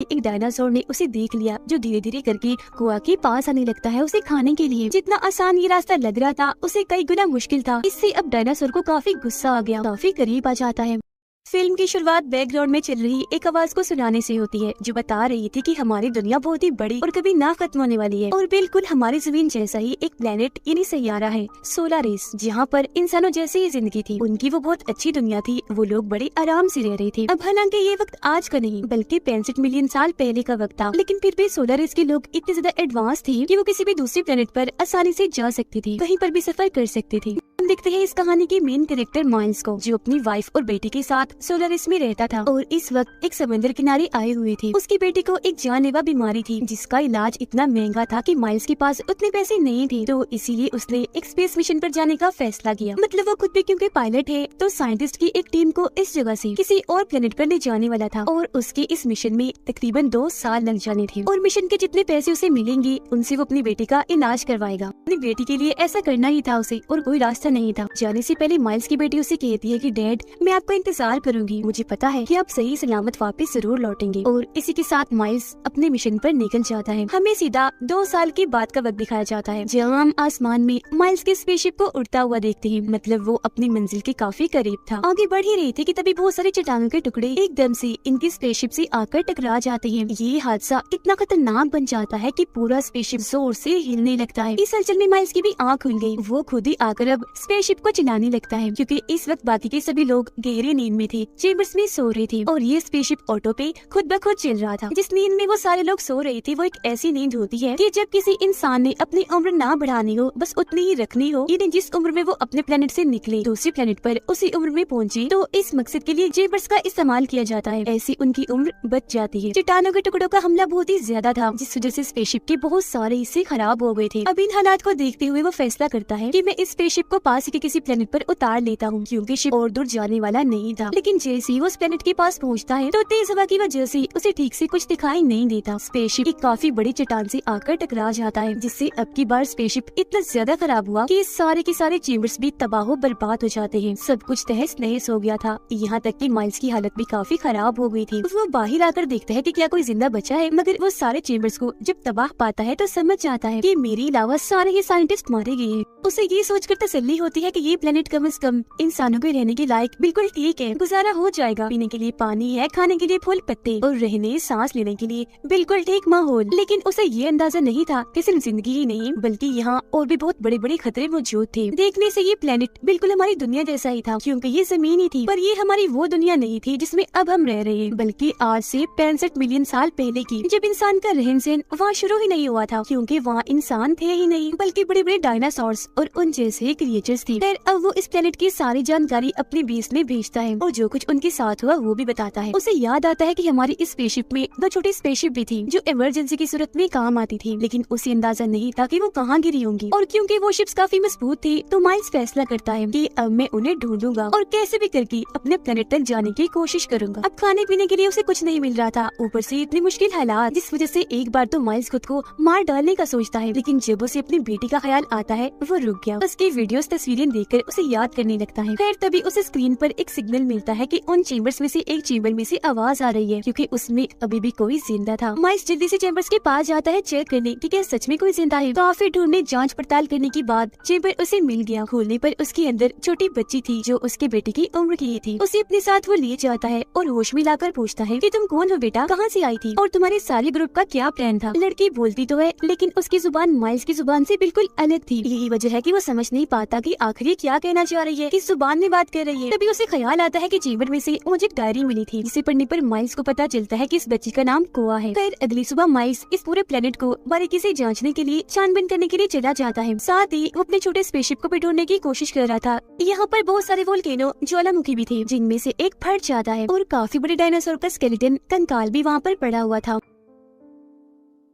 एक डायनासोर ने उसे देख लिया, जो धीरे धीरे करके कुआं के पास आने लगता है उसे खाने के लिए। जितना आसान ये रास्ता लग रहा था, उसे कई गुना मुश्किल था। इससे अब डायनासोर को काफी गुस्सा आ गया, काफी करीब आ जाता है। फिल्म की शुरुआत बैकग्राउंड में चल रही एक आवाज को सुनाने से होती है, जो बता रही थी कि हमारी दुनिया बहुत ही बड़ी और कभी ना खत्म होने वाली है, और बिल्कुल हमारी जमीन जैसा ही एक प्लेनेट यानी सैयारा है, सोलारिस, जहाँ पर इंसानों जैसी ही जिंदगी थी। उनकी वो बहुत अच्छी दुनिया थी, वो लोग बड़े आराम से रह रहे थे। अब हालांकि ये वक्त आज का नहीं बल्कि 65 मिलियन साल पहले का वक्त था, लेकिन फिर भी सोलारिस के लोग इतने ज्यादा एडवांस थे कि वो किसी भी दूसरी प्लेनेट पर आसानी से जा सकती थी, कहीं पर भी सफर कर सकती थी। हम देखते हैं इस कहानी के मेन कैरेक्टर माइल्स को, जो अपनी वाइफ और बेटी के साथ सोलारिस में रहता था और इस वक्त एक समंदर किनारे आए हुए थे। उसकी बेटी को एक जानलेवा बीमारी थी, जिसका इलाज इतना महंगा था कि माइल्स के पास उतने पैसे नहीं थे, तो इसीलिए उसने एक स्पेस मिशन पर जाने का फैसला किया। मतलब वो खुद भी क्योंकि पायलट है, तो साइंटिस्ट की एक टीम को इस जगह से किसी और प्लेनेट पर ले जाने वाला था, और उसके इस मिशन में तकरीबन 2 साल लग जाने थे। और मिशन के जितने पैसे उसे मिलेंगे, उनसे वो अपनी बेटी का इलाज करवाएगा। अपनी बेटी के लिए ऐसा करना ही था उसे, और कोई रास्ता नहीं था। जाने से पहले माइल्स की बेटी उसे कहती है कि डैड, मैं आपका इंतजार करूंगी, मुझे पता है कि आप सही सलामत वापस जरूर लौटेंगे। और इसी के साथ माइल्स अपने मिशन पर निकल जाता है। हमें सीधा 2 साल के बाद का वक्त दिखाया जाता है, जहाँ हम आसमान में माइल्स के स्पेसशिप को उड़ता हुआ देखते हैं। मतलब वो अपनी मंजिल के काफी करीब था, आगे बढ़ ही रही थी कि तभी बहुत सारे चट्टानों के टुकड़े एकदम से इनकी स्पेसशिप से आकर टकरा जाते हैं। ये हादसा इतना खतरनाक बन जाता है कि पूरा स्पेसशिप जोर से हिलने लगता है। इस हलचल में माइल्स की भी आँख खुल गई। वो खुद ही आकर अब स्पेसशिप को चलाने लगता है, क्योंकि इस वक्त बाकी के सभी लोग गहरी नींद में थे, चेम्बर्स में सो रहे थे, और ये स्पेसशिप ऑटो पे खुद ब खुद चल रहा था। जिस नींद में वो सारे लोग सो रहे थे, वो एक ऐसी नींद होती है कि जब किसी इंसान ने अपनी उम्र ना बढ़ानी हो, बस उतनी ही रखनी हो, यानी जिस उम्र में वो अपने प्लेनेट से निकले दूसरी प्लेनेट पर उसी उम्र में पहुंचे, तो इस मकसद के लिए चेम्बर्स का इस्तेमाल किया जाता है। ऐसी उनकी उम्र बच जाती है। चट्टानों के टुकड़ों का हमला बहुत ही ज्यादा था, जिस वजह से स्पेसशिप के बहुत सारे हिस्से खराब हो गए थे। अब इन हालात को देखते हुए वो फैसला करता है कि मैं इस स्पेसशिप को पास के किसी प्लेनेट पर उतार लेता हूँ, क्योंकि शिप और दूर जाने वाला नहीं था। लेकिन जैसे ही वो उस प्लेनेट के पास पहुँचता है, तो तेज हवा की वजह से उसे ठीक से कुछ दिखाई नहीं देता। स्पेसशिप एक काफी बड़ी चट्टान से आकर टकरा जाता है, जिससे अब की बार स्पेसशिप इतना ज्यादा खराब हुआ कि सारे के सारे चेम्बर्स भी तबाह बर्बाद हो जाते हैं। सब कुछ तहस नहस हो गया था, यहाँ तक कि माइल्स की हालत भी काफी खराब हो गई थी। वो बाहर आकर देखता है कि क्या कोई जिंदा बचा है, मगर वो सारे चेम्बर्स को जब तबाह पाता है तो समझ जाता है कि मेरे अलावा सारे ही साइंटिस्ट मारे गए हैं। उसे ये सोचकर तसल्ली होती है कि ये प्लेनेट कम से कम इंसानों के रहने के लायक बिल्कुल ठीक है, गुजारा हो जाएगा। पीने के लिए पानी है, खाने के लिए फूल पत्ते, और रहने सांस लेने के लिए बिल्कुल ठीक माहौल। लेकिन उसे ये अंदाजा नहीं था कि सिर्फ जिंदगी ही नहीं बल्कि यहाँ और भी बहुत बड़े बड़े खतरे मौजूद थे। देखने से ये प्लेनेट बिल्कुल हमारी दुनिया जैसा ही था, क्योंकि ये जमीन ही थी, पर ये हमारी वो दुनिया नहीं थी जिसमें अब हम रह रहे हैं, बल्कि आज से 65 मिलियन साल पहले की, जब इंसान का रहन सहन वहाँ शुरू ही नहीं हुआ था, क्योंकि वहाँ इंसान थे ही नहीं बल्कि बड़े बड़े डायनासोर्स और उन जैसे क्रिएचर्स थे। फिर अब वो इस प्लेनेट की सारी जानकारी अपने बेस में भेजता है, और जो कुछ उनके साथ हुआ वो भी बताता है। उसे याद आता है कि हमारी इस स्पेसशिप में 2 छोटी स्पेसशिप भी थी, जो इमरजेंसी की सूरत में काम आती थी, लेकिन उसे अंदाजा नहीं था कि वो कहाँ गिरी होंगी। और क्योंकि वो शिप्स काफी मजबूत थी, तो माइल्स फैसला करता है कि अब मैं उन्हें ढूंढूंगा और कैसे भी करके अपने प्लेनेट तक जाने की कोशिश करूंगा। अब खाने पीने के लिए उसे कुछ नहीं मिल रहा था, ऊपर से इतनी मुश्किल हालात, जिस वजह से एक बार तो माइल्स खुद को मार डालने का सोचता है, लेकिन जब उसे अपनी बेटी का ख्याल आता है वो रुक गया। उसकी वीडियोस तस्वीरें देखकर उसे याद करने लगता है। फिर तभी उसे स्क्रीन पर एक सिग्नल मिलता है कि उन चेम्बर्स में से एक चेम्बर में से आवाज आ रही है, क्योंकि उसमें अभी भी कोई जिंदा था। माइल्स जल्दी से चेम्बर्स के पास जाता है चेक करने कि क्या सच में कोई जिंदा है। काफी ढूंढने जांच पड़ताल करने के बाद चेम्बर उसे मिल गया। खोलने पर उसके अंदर छोटी बच्ची थी, जो उसके बेटे की उम्र की ही थी। उसे अपने साथ वो ले जाता है और होश में लाकर पूछता है कि तुम कौन हो बेटा, कहाँ से आई थी, और तुम्हारे सारे ग्रुप का क्या प्लान था। लड़की बोलती तो है, लेकिन उसकी जुबान माइल्स की जुबान से बिल्कुल अलग थी। यही वजह है कि वो समझ नहीं पाता कि आखिर ये क्या कहना चाह रही है, किस जुबान में बात कर रही है। तभी उसे ख्याल आता है कि चेम्बर में से मुझे एक डायरी मिली थी, जिसे पढ़ने पर माइल्स को पता चलता है कि इस बच्ची का नाम कोआ है। फिर अगली सुबह माइल्स इस पूरे प्लेनेट को बारीकी से जांचने के लिए छानबीन करने के लिए चला जाता है। साथ ही वो अपने छोटे स्पेसशिप को भी ढूंढने की कोशिश कर रहा था। यहाँ पर बहुत सारे वोल्केनो ज्वालामुखी भी थे, जिनमें से एक फट जाता है, और काफी बड़े डायनासोर का स्केलेटन कंकाल भी वहाँ पर पड़ा हुआ था।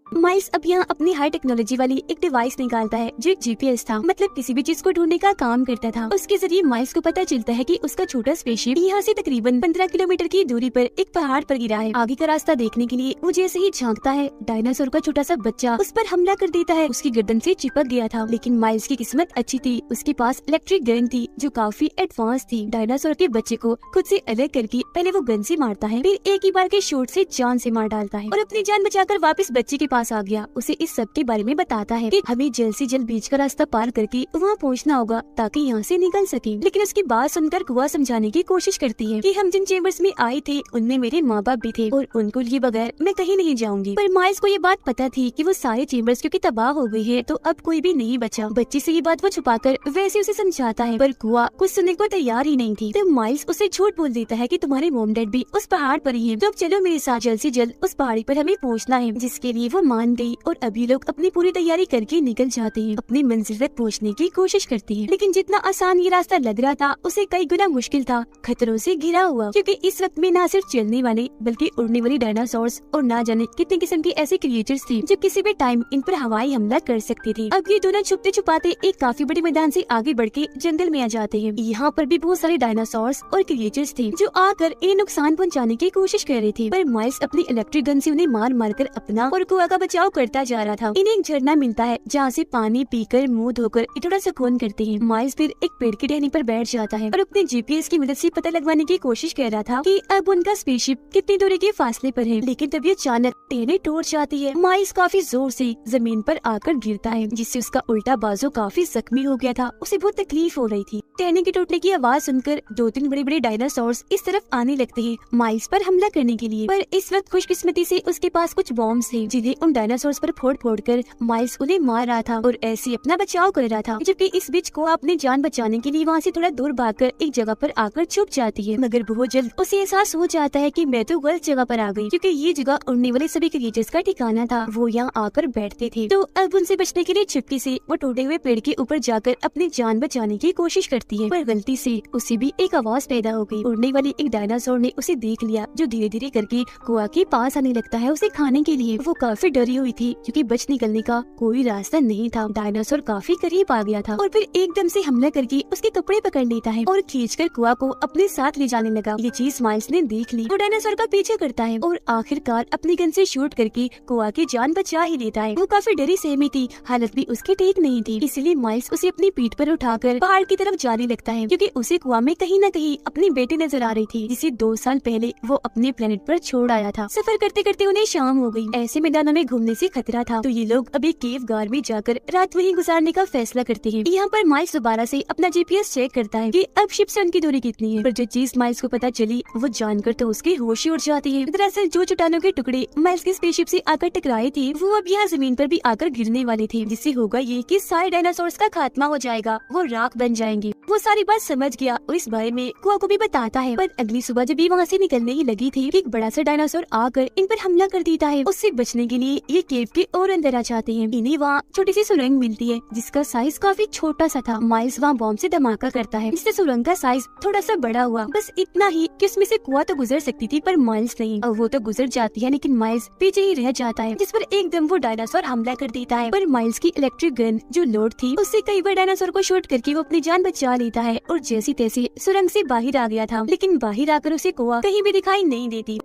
माइल्स अब यहाँ अपनी हाई टेक्नोलॉजी वाली एक डिवाइस निकालता है जो एक जीपीएस था, मतलब किसी भी चीज को ढूंढने का काम करता था। उसके जरिए माइल्स को पता चलता है कि उसका छोटा स्पेसशिप यहाँ से तकरीबन 15 किलोमीटर की दूरी पर एक पहाड़ पर गिरा है। आगे का रास्ता देखने के लिए वो जैसे ही झांकता है, डायनासोर का छोटा सा बच्चा उस पर हमला कर देता है। उसकी गर्दन से चिपक गया था, लेकिन माइल्स की किस्मत अच्छी थी, उसके पास इलेक्ट्रिक गन थी जो काफी एडवांस थी। डायनासोर के बच्चे को खुद से अलग करके पहले वो गन से मारता है, फिर एक ही बार के शॉट से जान से मार डालता है और अपनी जान बचाकर वापस बच्चे के पास आ गया। उसे इस सब के बारे में बताता है कि हमें जल्द से जल्द बीच का रास्ता पार करके वहाँ पहुँचना होगा ताकि यहाँ से निकल सके। लेकिन उसकी बात सुनकर कुआ समझाने की कोशिश करती है कि हम जिन चेम्बर्स में आए थे उनमें मेरे माँ बाप भी थे और उनको लिए बगैर मैं कहीं नहीं जाऊंगी। पर माइल्स को ये बात पता थी कि वो सारे चेम्बर्स क्योंकि तबाह हो गई है तो अब कोई भी नहीं बचा। बच्चे से ये बात वो छुपाकर वैसे उसे समझाता है, पर कुआ कुछ सुनने को तैयार ही नहीं थी। तो माइल्स उसे झूठ बोल देता है कि तुम्हारे मॉम डैड भी उस पहाड़ पर ही है, तो अब चलो मेरे साथ, जल्द से जल्द उस पहाड़ी पर हमें पहुँचना है। जिसके लिए वो मान गई और अभी लोग अपनी पूरी तैयारी करके निकल जाते हैं, अपनी मंजिल तक पहुँचने की कोशिश करती है। लेकिन जितना आसान ये रास्ता लग रहा था उसे कई गुना मुश्किल था, खतरों से घिरा हुआ, क्योंकि इस वक्त में न सिर्फ चलने वाले बल्कि उड़ने वाली डायनासोर्स और ना जाने कितने किस्म की ऐसी क्रिएचर्स थी जो किसी भी टाइम इन पर हवाई हमला कर सकती थी। अब ये दोनों छुपते छुपाते एक काफी बड़े मैदान से आगे बढ़ के जंगल में आ जाते हैं। यहाँ पर भी बहुत सारे डायनासोर्स और क्रिएचर्स थे जो आकर इन्हें नुकसान पहुँचाने की कोशिश कर रहे थे, पर माइल्स अपनी इलेक्ट्रिक गन से उन्हें मार मार कर अपना और कुआ का बचाव करता जा रहा था। इन्हें एक झरना मिलता है जहाँ से पानी पीकर मुंह धोकर थोड़ा सुकून करते हैं। माइल्स फिर एक पेड़ की टहनी पर बैठ जाता है और अपने जीपीएस की मदद से पता लगवाने की कोशिश कर रहा था कि अब उनका स्पेसशिप कितनी दूरी के फासले पर है। लेकिन तभी अचानक टहनी टूट जाती है। माइल्स काफी जोर से जमीन पर आकर गिरता है, जिससे उसका उल्टा बाजू काफी जख्मी हो गया था। उसे बहुत तकलीफ हो रही थी। टहनी के टूटने की आवाज सुनकर 2-3 बड़े बड़े डायनासोर्स इस तरफ आने लगते हैं माइल्स पर हमला करने के लिए। पर इस वक्त खुशकिस्मती से उसके पास कुछ बॉम्ब्स थे जिन्हें उन डायनासोर्स पर फोड़ फोड़ कर माइल्स उन्हें मार रहा था और ऐसे अपना बचाव कर रहा था। जबकि इस बीच को अपनी जान बचाने के लिए वहाँ से थोड़ा दूर भागकर एक जगह पर आकर छुप जाती है, मगर बहुत जल्द उसे एहसास हो जाता है कि मैं तो गलत जगह पर आ गई, क्योंकि ये जगह उड़ने वाले सभी क्रिएचर्स का ठिकाना था। वो यहाँ आकर बैठते थे। तो अब उनसे बचने के लिए चुपके से वो टूटे हुए पेड़ के ऊपर जाकर अपनी जान बचाने की कोशिश करती है, पर गलती से उसे भी एक आवाज पैदा हो गई। उड़ने वाली एक डायनासोर ने उसे देख लिया जो धीरे धीरे करके कुआ के पास आने लगता है उसे खाने के लिए। वो काफी डरी हुई थी क्योंकि बच निकलने का कोई रास्ता नहीं था। डायनासोर काफी करीब आ गया था और फिर एकदम से हमला करके उसके कपड़े पकड़ लेता है और खींचकर कुआ को अपने साथ ले जाने लगा। ये चीज माइल्स ने देख ली। वो डायनासोर का पीछे करता है और आखिरकार अपनी गन से शूट करके कुआ की जान बचा ही लेता है। वो काफी डरी सहमी थी, हालत भी उसकी ठीक नहीं थी, इसलिए माइल्स उसे अपनी पीठ पर उठाकर पहाड़ की तरफ जाने लगता है, क्योंकि उसे कुआ में कहीं न कहीं अपनी बेटी नजर आ रही थी जिसे 2 साल पहले वो अपने प्लेनेट पर छोड़ आया था। सफर करते करते उन्हें शाम हो गई। ऐसे मैदानों में घूमने से खतरा था, तो ये लोग अभी केव गार में जाकर रात वहीं गुजारने का फैसला करते हैं। यहाँ पर माइल्स दोबारा से अपना जीपीएस चेक करता है कि अब शिप से उनकी दूरी कितनी है, पर जो चीज माइल्स को पता चली वो जानकर तो उसकी होश ही उड़ जाती है। दरअसल जो चट्टानों के टुकड़े माइल्स के स्पेसशिप से आकर टकराए थे वो अब यहाँ जमीन पर भी आकर गिरने वाले थे, जिससे होगा ये कि सारे डायनासोर्स का खात्मा हो जाएगा, वो राख बन जाएंगे। वो सारी बात समझ गया और इस बारे में कुआ को भी बताता है। पर अगली सुबह जब ये वहाँ से निकलने ही लगी थी कि एक बड़ा सा डायनासोर आकर इन पर हमला कर देता है। उससे बचने के लिए ये केव के और अंदर आ जाते हैं। इन्हें वहाँ छोटी सी सुरंग मिलती है जिसका साइज काफी छोटा सा था। माइल्स वहाँ बॉम्ब से धमाका करता है जिससे सुरंग का साइज थोड़ा सा बड़ा हुआ, बस इतना ही कि उसमें से कुआ तो गुजर सकती थी पर माइल्स नहीं। और वो तो गुजर जाती है लेकिन माइल्स पीछे ही रह जाता है, जिस पर एकदम वो डायनासोर हमला कर देता है। पर माइल्स की इलेक्ट्रिक गन जो लोड थी उससे कई बार डायनासोर को शूट करके वो अपनी जान बचा लेता है और जैसी तैसी सुरंग से बाहर आ गया था। लेकिन बाहर आकर उसे कुआ कहीं भी दिखाई नहीं देती।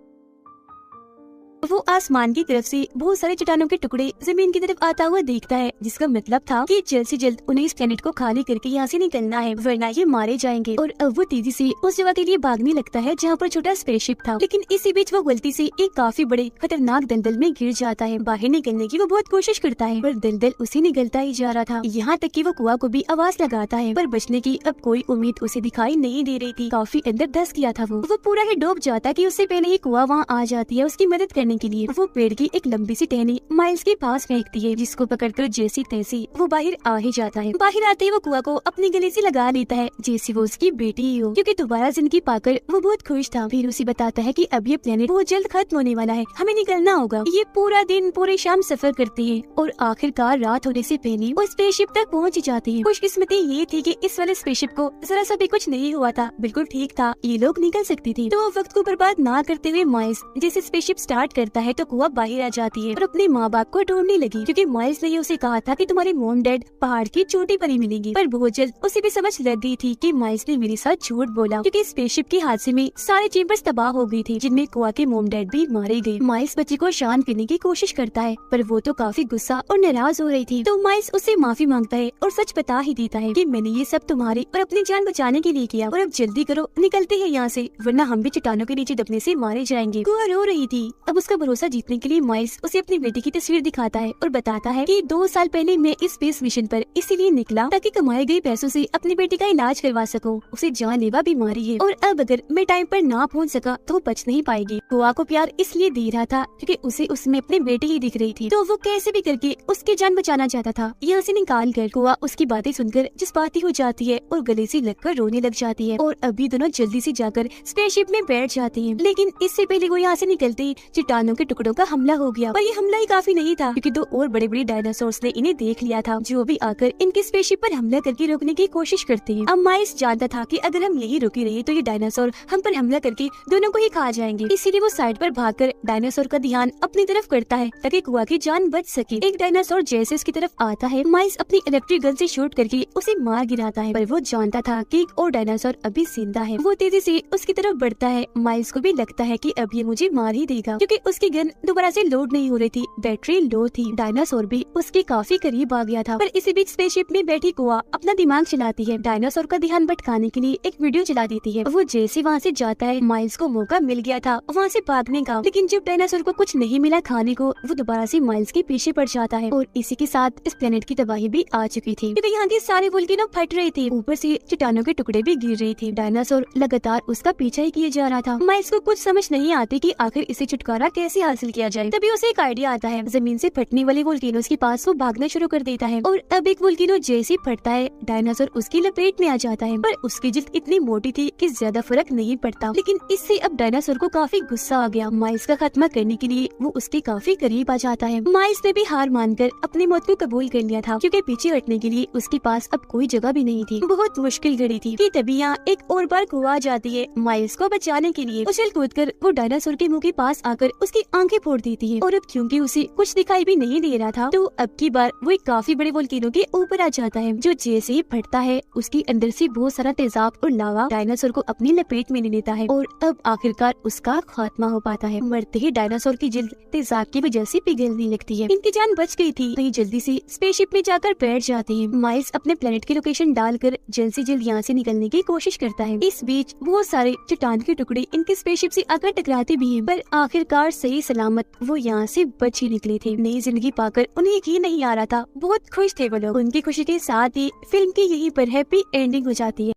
वो आसमान की तरफ से बहुत सारे चट्टानों के टुकड़े जमीन की तरफ आता हुआ देखता है, जिसका मतलब था कि जल्द से जल्द उन्हें इस प्लेनेट को खाली करके यहाँ से निकलना है, वरना ये मारे जाएंगे। और अब वो तेजी से उस जगह के लिए भागने लगता है जहाँ पर छोटा स्पेसशिप था। लेकिन इसी बीच वो गलती से एक काफी बड़े खतरनाक दलदल में गिर जाता है। बाहर निकलने की वो बहुत कोशिश करता है पर दलदल उसे निकलता ही जा रहा था। यहाँ तक कि वो कुआ को भी आवाज लगाता है पर बचने की अब कोई उम्मीद उसे दिखाई नहीं दे रही थी। काफी अंदर धंस गया था वो पूरा ही डूब जाता कि उससे पहले ही कुआ वहाँ आ जाती है उसकी मदद करने के लिए। वो पेड़ की एक लंबी सी टहनी माइल्स के पास फेंकती है, जिसको पकड़कर जैसी तैसी वो बाहर आ ही जाता है। बाहर आते ही वो कुआ को अपने गले से लगा लेता है जैसे वो उसकी बेटी ही हो, क्योंकि दोबारा जिंदगी पाकर वो बहुत खुश था। फिर उसे बताता है कि अब ये प्लेनेट बहुत जल्द खत्म होने वाला है, हमें निकलना होगा। ये पूरा दिन पूरी शाम सफर करते हैं और आखिरकार रात होने से पहले वो स्पेसशिप तक पहुँच जाते हैं। खुशकिस्मती ये थी कि इस वाले स्पेसशिप को जरा सा भी कुछ नहीं हुआ था, बिल्कुल ठीक था, ये लोग निकल सकते थे। तो वक्त को बर्बाद ना करते हुए माइल्स जैसे स्पेसशिप स्टार्ट करता है तो कुआ बाहर आ जाती है और अपने माँ बाप को ढूंढने लगी, क्योंकि माइल्स ने उसे कहा था कि तुम्हारे मॉम डैड पहाड़ की चोटी पर ही मिलेंगी। पर बहुत जल्द उसे भी समझ लग गई थी कि माइल्स ने मेरे साथ झूठ बोला, क्योंकि स्पेसशिप के हादसे में सारे चेम्बर्स तबाह हो गई थी, जिनमें कुआ के मॉम डैड भी मारे गए। माइल्स बच्चे को शांत करने की कोशिश करता है, पर वो तो काफी गुस्सा और नाराज हो रही थी। तो माइल्स उससे माफी मांगता है और सच बता ही देता है कि मैंने ये सब तुम्हारे और अपनी जान बचाने के लिए किया, और अब जल्दी करो, निकलते हैं यहाँ से, वरना हम भी चट्टानों के नीचे दबने से मारे जाएंगे। कुआ रो रही थी। अब उसका भरोसा जीतने के लिए माइल्स उसे अपनी बेटी की तस्वीर दिखाता है और बताता है कि 2 साल पहले मैं इस स्पेस मिशन पर इसीलिए निकला ताकि कमाए गए पैसों से अपनी बेटी का इलाज करवा सकूं। उसे जानलेवा बीमारी है और अब अगर मैं टाइम पर ना पहुंच सका तो वो बच नहीं पाएगी। कुआ को प्यार इसलिए दे रहा था क्योंकि उसे उसमें अपनी बेटी ही दिख रही थी, तो वो कैसे भी करके उसकी जान बचाना चाहता था। यहाँ से निकाल कर कुआ उसकी बातें सुनकर जज्बाती हो जाती है और गले से लगकर रोने लग जाती है, और अभी दोनों जल्दी से जाकर स्पेसशिप में बैठ जाती हैं। लेकिन इससे पहले वो यहाँ से निकलते ही चट्टानों के टुकड़ों का हमला हो गया, और ये हमला ही काफी नहीं था क्योंकि 2 और बड़े-बड़े डायनासोर्स ने इन्हें देख लिया था, जो भी आकर इनके स्पेसशिप पर हमला करके रोकने की कोशिश करते हैं। अब माइल्स जानता था कि अगर हम यही रुके रहे तो ये डायनासोर हम पर हमला करके दोनों को ही खा जाएंगे, इसीलिए वो साइड पर भागकर डायनासोर का ध्यान अपनी तरफ करता है ताकि कुआ की जान बच सके। एक डायनासोर जैसे उसकी तरफ आता है, माइल्स अपनी इलेक्ट्रिक गन से शूट करके उसे मार गिराता है, पर वो जानता था कि एक और डायनासोर अभी जिंदा है। वो तेजी से उसकी तरफ बढ़ता है। माइल्स को भी लगता है कि अब ये मुझे मार ही देगा, क्योंकि उसकी गन दोबारा से लोड नहीं हो रही थी, बैटरी लो थी। डायनासोर भी उसके काफी करीब आ गया था, पर इसी बीच स्पेसशिप में बैठी कुआ अपना दिमाग चलाती है। डायनासोर का ध्यान भटकाने के लिए एक वीडियो चला देती है। वो जैसे वहाँ से जाता है, माइल्स को मौका मिल गया था वहाँ से भागने का, लेकिन जब डायनासोर को कुछ नहीं मिला खाने को, वो दोबारा से माइल्स के पीछे पड़ जाता है, और इसी के साथ इस प्लेनेट की तबाही भी आ चुकी थी, क्योंकि यहाँ के सारे वोल्केनो फट रहे थे, ऊपर से चट्टानों के टुकड़े भी गिर रहे थे। डायनासोर लगातार उसका पीछा ही किए जा रहा था। माइल्स को कुछ समझ नहीं आती कि आखिर इसे छुटकारा कैसे हासिल किया जाए। तभी उसे एक आइडिया आता है। जमीन से फटने वाले वोल्केनोस के पास वो भागना शुरू कर देता है, और अब एक वोल्केनो जैसे फटता है, डायनासोर उसकी लपेट में आ जाता है, पर उसकी जिल्द इतनी मोटी थी कि ज्यादा फर्क नहीं पड़ता। लेकिन इससे अब डायनासोर को काफी गुस्सा आ गया। माइल्स का खात्मा करने के लिए वो उसके काफी करीब आ जाता है। माइल्स ने भी हार मानकर अपनी मौत को कबूल कर लिया था, क्योंकि पीछे हटने के लिए उसके पास अब कोई जगह भी नहीं थी। बहुत मुश्किल घड़ी थी कि तभी यहाँ एक और बार कुआ आ जाती है। माइल्स को बचाने के लिए उछल कूद कर वो डायनासोर के मुंह के पास आकर उसकी आंखें फोड़ देती है, और अब क्योंकि उसे कुछ दिखाई भी नहीं दे रहा था, तो अब की बार वो एक काफी बड़े वोल्केनो के ऊपर आ जाता है, जो जैसे ही फटता है उसके अंदर से बहुत सारा तेजाब और लावा डायनासोर को अपनी लपेट में ले लेता है, और अब आखिरकार उसका खात्मा हो पाता है। मरते ही डायनासोर की जिल्द तेजाब की वजह से पिघलने लगती है। इनकी जान बच गई थी, तो ये जल्दी से स्पेसशिप में जाकर बैठ जाते हैं। माइल्स अपने प्लेनेट की लोकेशन डालकर जल्द से जल्द यहाँ से निकलने की कोशिश करता है। इस बीच बहुत सारे चट्टान के टुकड़े इनके स्पेसशिप से आकर टकराते भी हैं, पर आखिरकार सही सलामत वो यहाँ से बच ही निकले थे। नई जिंदगी पाकर उन्हें यकीन नहीं आ रहा था। बहुत खुश थे वो लोग। उनकी खुशी के साथ ही फिल्म की यहीं पर हैप्पी एंडिंग हो जाती है।